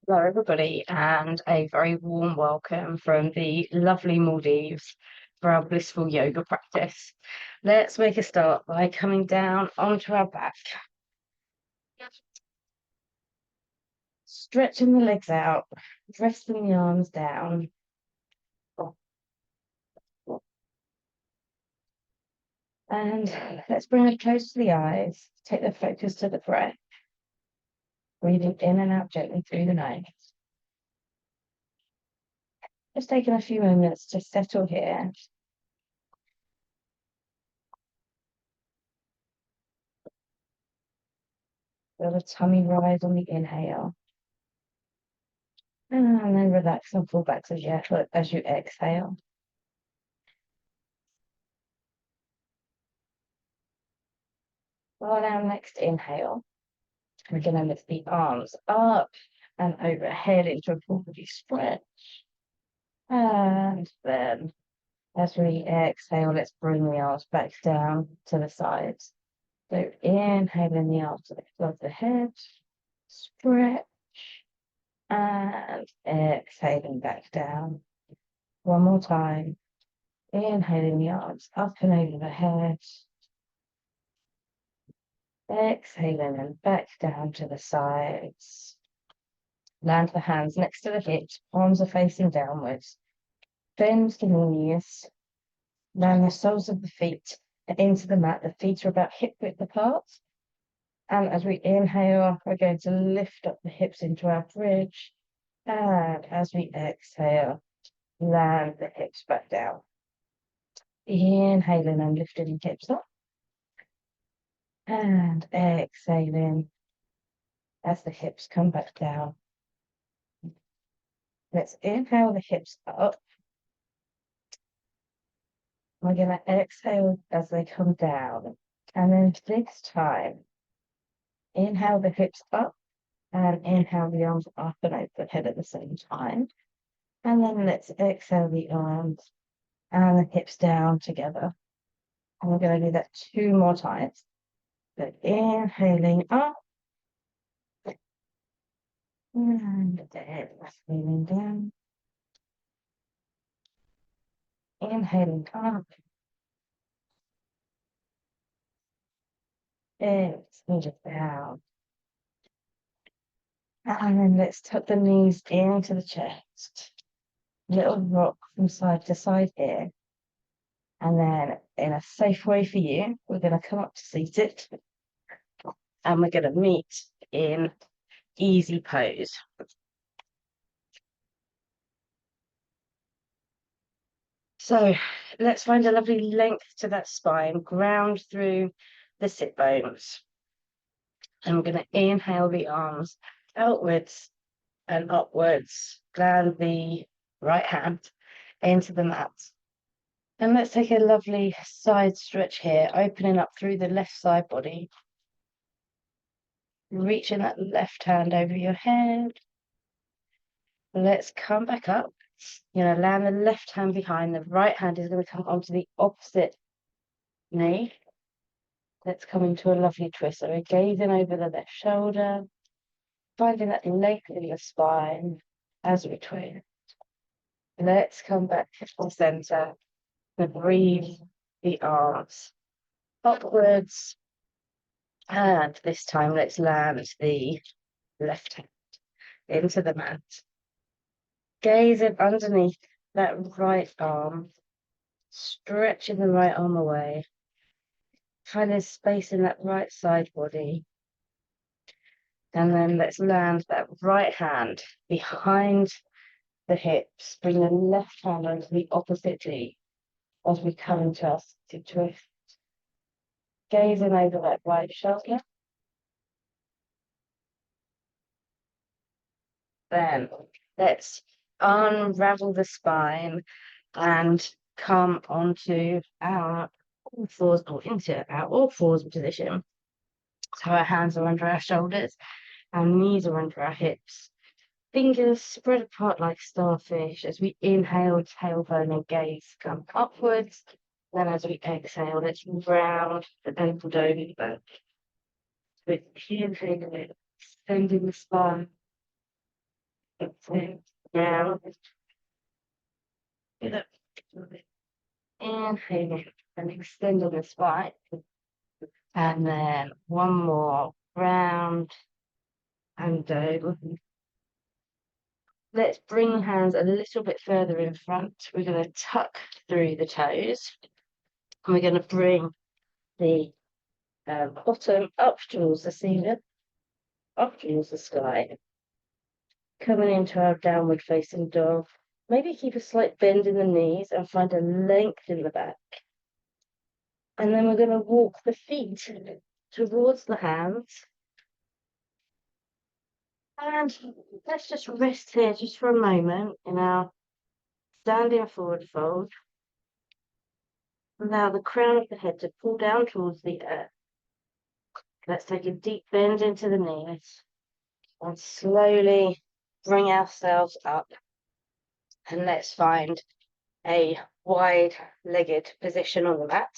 Hello, everybody, and a very warm welcome from the lovely Maldives for our blissful yoga practice. Let's make a start by coming down onto our back, stretching the legs out, resting the arms down, and let's bring it close to the eyes. Take the focus to the breath, breathing in and out gently through the nose. Just taking a few moments to settle here. Feel the tummy rise on the inhale. And then relax and fall back as you exhale. On our next inhale, we're going to lift the arms up and overhead into a full body stretch. And then as we exhale, let's bring the arms back down to the sides. So inhaling the arms to the above the head, stretch, and exhaling back down. One more time. Inhaling the arms up and over the head. Exhaling and back down to the sides. Land the hands next to the hips, palms are facing downwards. Bend the knees, land the soles of the feet into the mat. The feet are about hip width apart. And as we inhale, we're going to lift up the hips into our bridge. And as we exhale, land the hips back down. Inhaling and lifting the hips up. And exhaling as the hips come back down. Let's inhale the hips up. We're going to exhale as they come down. And then this time, inhale the hips up and inhale the arms up and over the head at the same time. And then let's exhale the arms and the hips down together. And we're going to do that 2 more times. So inhaling up and exhaling down. Inhaling up. Exhaling down. And then let's tuck the knees into the chest. Little rock from side to side here. And then in a safe way for you, we're going to come up to seated. And we're going to meet in easy pose. So let's find a lovely length to that spine, ground through the sit bones. And we're going to inhale the arms outwards and upwards, land the right hand into the mat. And let's take a lovely side stretch here, opening up through the left side body. Reaching that left hand over your head. Let's come back up. You're going to land the left hand behind. The right hand is going to come onto the opposite knee. Let's come into a lovely twist. So we're gazing over the left shoulder, finding that length in the spine as we twist. Let's come back to the center and breathe the arms upwards. And this time, let's land the left hand into the mat. Gazing underneath that right arm, stretching the right arm away, kind of space in that right side body. And then let's land that right hand behind the hips, bring the left hand onto the opposite knee as we come into our seated twist. Gazing over that right shoulder. Then let's unravel the spine and come onto our all fours or into our all fours position. So our hands are under our shoulders, our knees are under our hips. Fingers spread apart like starfish. As we inhale, tailbone and gaze come upwards. Then as we exhale, let's round the ankle over back. With inhaling, extending the spine. Down. Inhale and extending the spine. And then one more round and over. Let's bring hands a little bit further in front. We're going to tuck through the toes. And we're going to bring the bottom up towards the ceiling, up towards the sky. Coming into our downward facing dog. Maybe keep a slight bend in the knees and find a length in the back. And then we're going to walk the feet towards the hands. And let's just rest here just for a moment in our standing forward fold. Allow the crown of the head to pull down towards the earth. Let's take a deep bend into the knees and slowly bring ourselves up. And let's find a wide-legged position on the mat.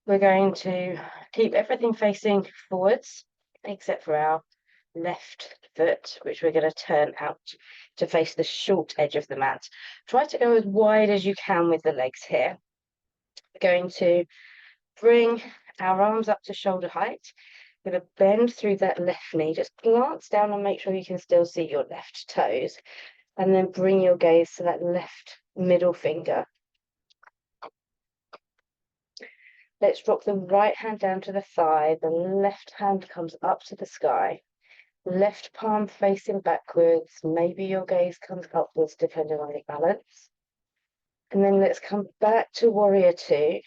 We're going to keep everything facing forwards, except for our left foot, which we're going to turn out to face the short edge of the mat. Try to go as wide as you can with the legs here. We're going to bring our arms up to shoulder height. We're going to bend through that left knee. Just glance down and make sure you can still see your left toes. And then bring your gaze to that left middle finger. Let's drop the right hand down to the thigh. The left hand comes up to the sky. Left palm facing backwards. Maybe your gaze comes upwards depending on your balance. And then let's come back to warrior two.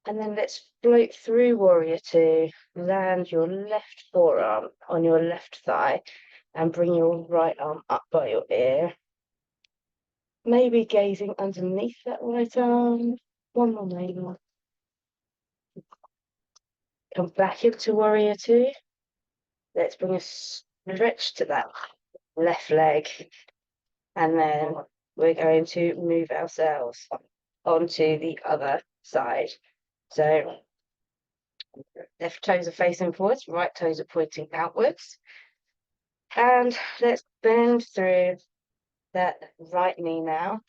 And then let's float through warrior two. Land your left forearm on your left thigh and bring your right arm up by your ear. Maybe gazing underneath that right arm. One more maybe. Come back into warrior two. Let's bring a stretch to that left leg. And then we're going to move ourselves onto the other side. So left toes are facing forwards, right toes are pointing outwards. And let's bend through that right knee now.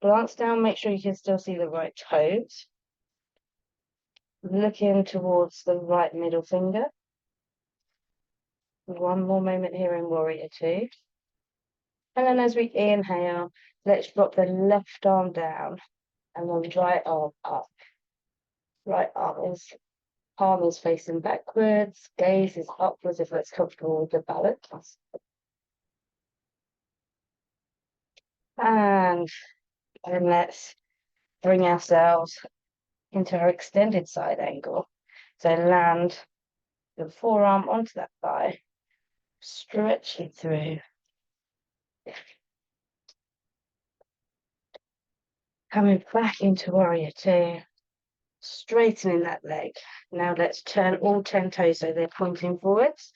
Glance down, make sure you can still see the right toes. Looking towards the right middle finger. One more moment here in warrior two. And then as we inhale, let's drop the left arm down and then right arm up. Right arm is, palm is facing backwards, gaze is upwards if it's comfortable with the balance. And then let's bring ourselves into our extended side angle. So land the forearm onto that thigh, stretch it through. Coming back into warrior two, straightening that leg. Now let's turn all 10 toes so they're pointing forwards.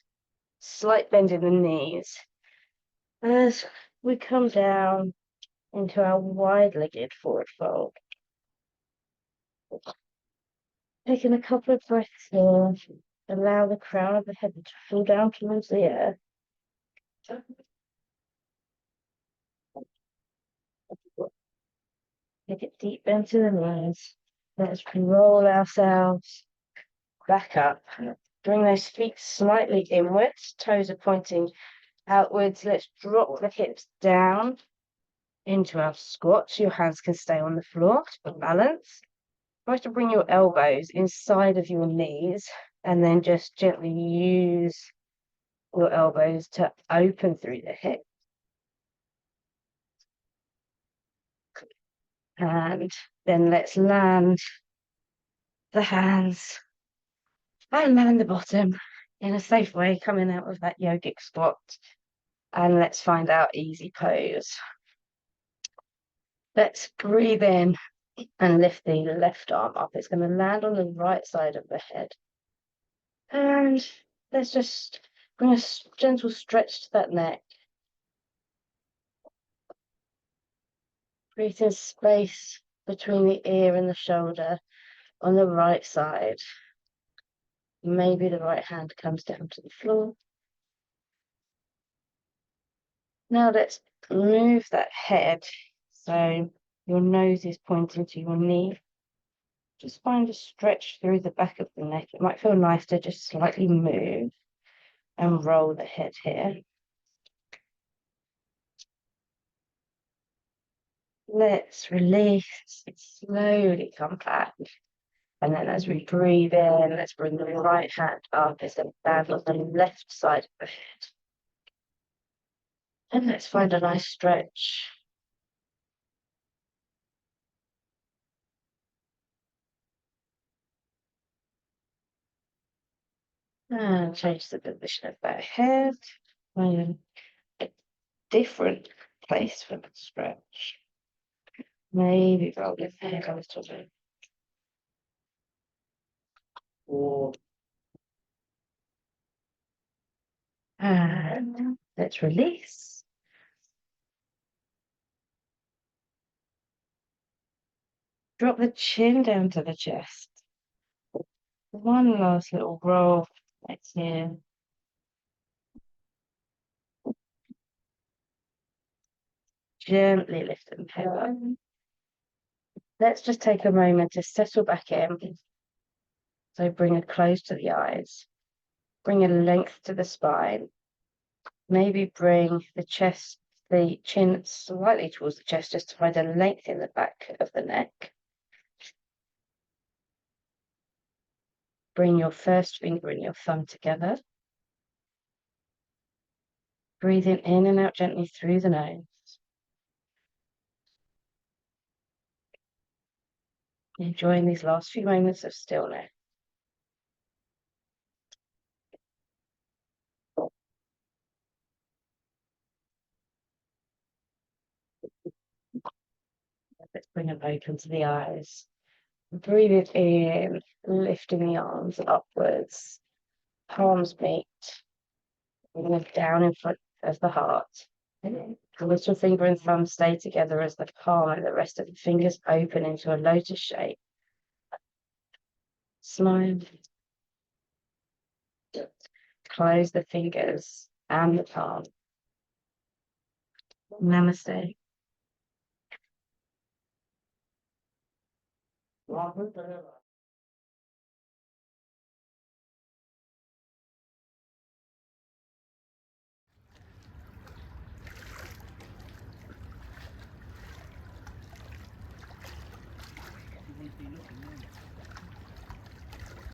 Slight bend in the knees. As we come down into our wide-legged forward fold. Taking a couple of breaths here. Allow the crown of the head to fall down towards the earth. Take it deep into the knees. Let's roll ourselves back up. Bring those feet slightly inwards. Toes are pointing outwards. Let's drop the hips down into our squat. Your hands can stay on the floor for balance. Try to bring your elbows inside of your knees and then just gently use your elbows to open through the hip. And then let's land the hands and land the bottom in a safe way, coming out of that yogic squat. And let's find our easy pose. Let's breathe in and lift the left arm up. It's going to land on the right side of the head. And let's just bring a gentle stretch to that neck. Creating space between the ear and the shoulder on the right side. Maybe the right hand comes down to the floor. Now let's move that head so your nose is pointing to your knee. Just find a stretch through the back of the neck. It might feel nice to just slightly move and roll the head here. Let's release, slowly come back. And then as we breathe in, let's bring the right hand up as a band on the left side of the head. And let's find a nice stretch. And change the position of that head. Find a different place for the stretch. Maybe roll the head a little bit. And let's release. Drop the chin down to the chest. One last little roll. That's here. Gently lift the head up. Let's just take a moment to settle back in. So bring a close to the eyes. Bring a length to the spine. Maybe bring the chest, the chin slightly towards the chest just to find a length in the back of the neck. Bring your first finger and your thumb together. Breathing in and out gently through the nose. Enjoying these last few moments of stillness. Let's bring them open to the eyes. Breathe it in, lifting the arms upwards. Palms meet. Bring them down in front of the heart. The little finger and thumb stay together as the palm and the rest of the fingers open into a lotus shape. Smile. Close the fingers and the palm. Namaste.